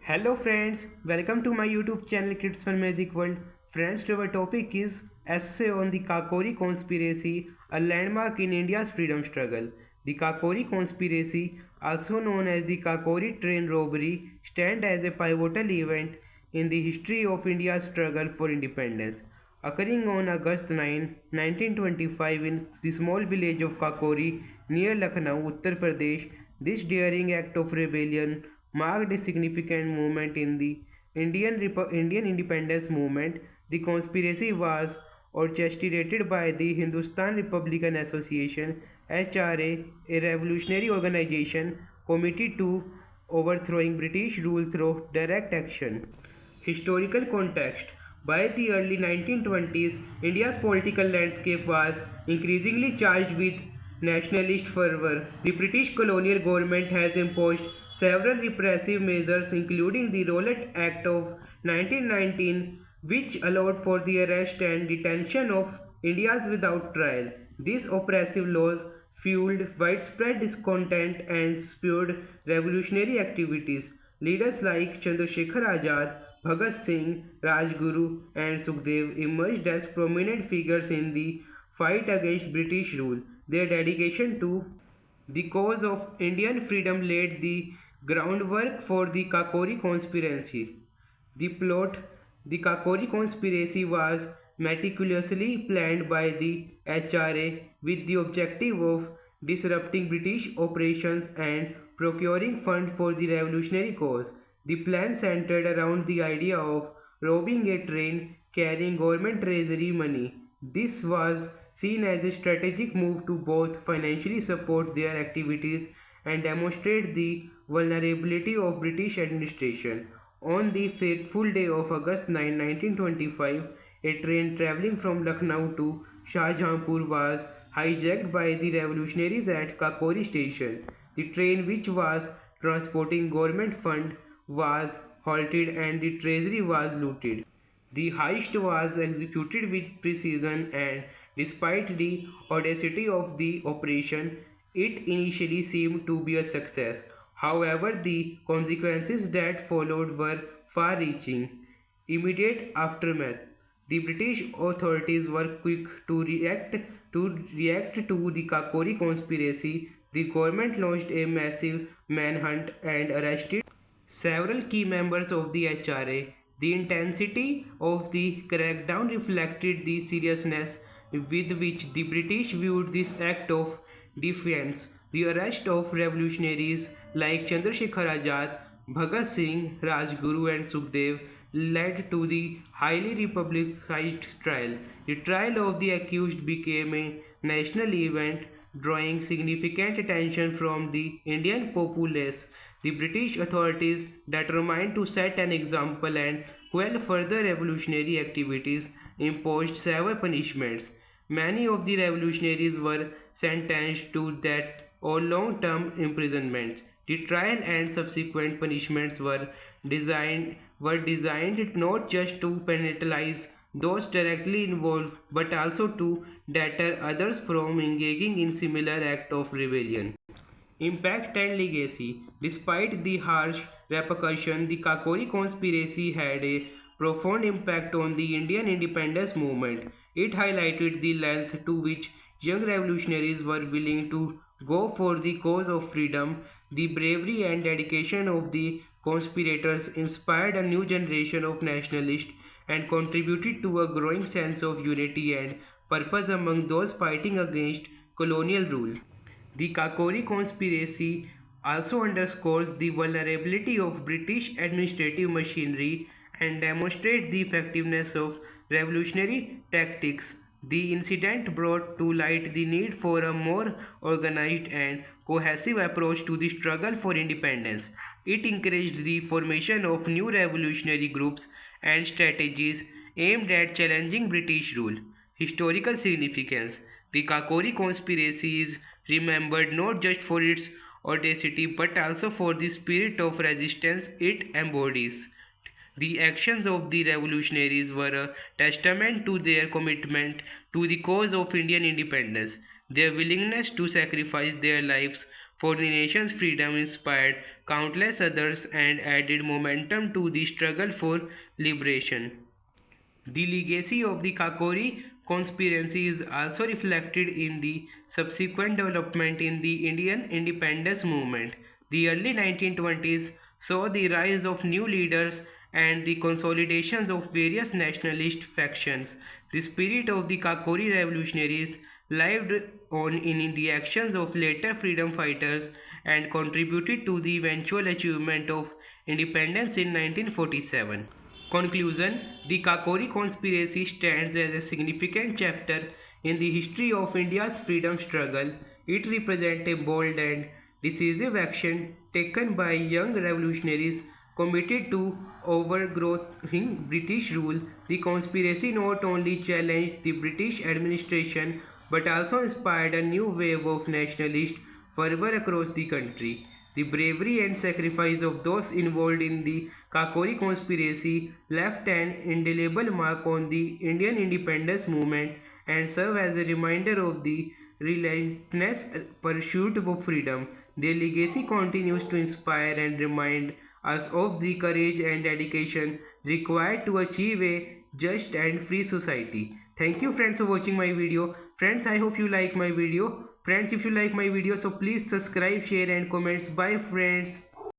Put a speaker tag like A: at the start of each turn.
A: Hello friends, welcome to my YouTube channel Kids Fun Magic World. Friends, our topic is essay on the Kakori conspiracy, a landmark in India's freedom struggle. The Kakori conspiracy, also known as the Kakori train robbery, stands as a pivotal event in the history of India's struggle for independence. Occurring on August 9, 1925 in the small village of Kakori near Lucknow, Uttar Pradesh, this daring act of rebellion marked a significant moment in the Indian independence movement. The conspiracy was orchestrated by the Hindustan Republican Association (HRA), a revolutionary organization committed to overthrowing British rule through direct action. Historical context. By the early 1920s, India's political landscape was increasingly charged with nationalist fervor. The British colonial government has imposed several repressive measures, including the Rowlatt Act of 1919, which allowed for the arrest and detention of Indians without trial. These oppressive laws fueled widespread discontent and spurred revolutionary activities. Leaders like Chandrasekhar Azad, Bhagat Singh, Rajguru, and Sukhdev emerged as prominent figures in the fight against British rule. Their dedication to the cause of Indian freedom laid the groundwork for the Kakori conspiracy. The plot, the Kakori conspiracy, was meticulously planned by the HRA with the objective of disrupting British operations and procuring funds for the revolutionary cause. The plan centered around the idea of robbing a train carrying government treasury money. This was seen as a strategic move to both financially support their activities and demonstrate the vulnerability of British administration. On the fateful day of August 9, 1925, a train travelling from Lucknow to Shahjahanpur was hijacked by the revolutionaries at Kakori station. The train, which was transporting government fund, was halted and the treasury was looted. The heist was executed with precision, and despite the audacity of the operation, it initially seemed to be a success. However, the consequences that followed were far reaching. Immediate aftermath. The British authorities were quick to react to the Kakori conspiracy. The government launched a massive manhunt and arrested several key members of the HRA. The intensity of the crackdown reflected the seriousness with which the British viewed this act of defiance. The arrest of revolutionaries like Chandrasekhar Azad, Bhagat Singh, Rajguru, and Sukhdev led to the highly republicized trial. The trial of the accused became a national event, drawing significant attention from the Indian populace. The British authorities, determined to set an example and quell further revolutionary activities, imposed severe punishments. Many of the revolutionaries were sentenced to death or long term imprisonment. The trial and subsequent punishments were designed not just to penalize those directly involved but also to deter others from engaging in similar act of rebellion. Impact and legacy. Despite the harsh repercussion, the Kakori conspiracy had a profound impact on the Indian independence movement. It highlighted the length to which young revolutionaries were willing to go for the cause of freedom. The bravery and dedication of the conspirators inspired a new generation of nationalists and contributed to a growing sense of unity and purpose among those fighting against colonial rule. The Kakori conspiracy also underscores the vulnerability of British administrative machinery and demonstrates the effectiveness of revolutionary tactics. The incident brought to light the need for a more organized and cohesive approach to the struggle for independence. It encouraged the formation of new revolutionary groups and strategies aimed at challenging British rule. Historical significance. The Kakori conspiracy is remembered not just for its audacity but also for the spirit of resistance it embodies. The actions of the revolutionaries were a testament to their commitment to the cause of Indian independence. Their willingness to sacrifice their lives for the nation's freedom inspired countless others and added momentum to the struggle for liberation. The legacy of the Kakori conspiracy is also reflected in the subsequent development in the Indian independence movement. The early 1920s saw the rise of new leaders and the consolidations of various nationalist factions. The spirit of the Kakori revolutionaries lived on in the actions of later freedom fighters and contributed to the eventual achievement of independence in 1947. Conclusion: the Kakori conspiracy stands as a significant chapter in the history of India's freedom struggle. It represents a bold and decisive action taken by young revolutionaries committed to overthrowing British rule. The conspiracy not only challenged the British administration but also inspired a new wave of nationalist fervor across the country. The bravery and sacrifice of those involved in the Kakori conspiracy left an indelible mark on the Indian independence movement and serve as a reminder of the relentless pursuit of freedom. Their legacy continues to inspire and remind us of the courage and dedication required to achieve a just and free society. Thank you friends for watching my video. Friends, I hope you like my video. Friends, if you like my video, so please subscribe, share and comments. Bye friends.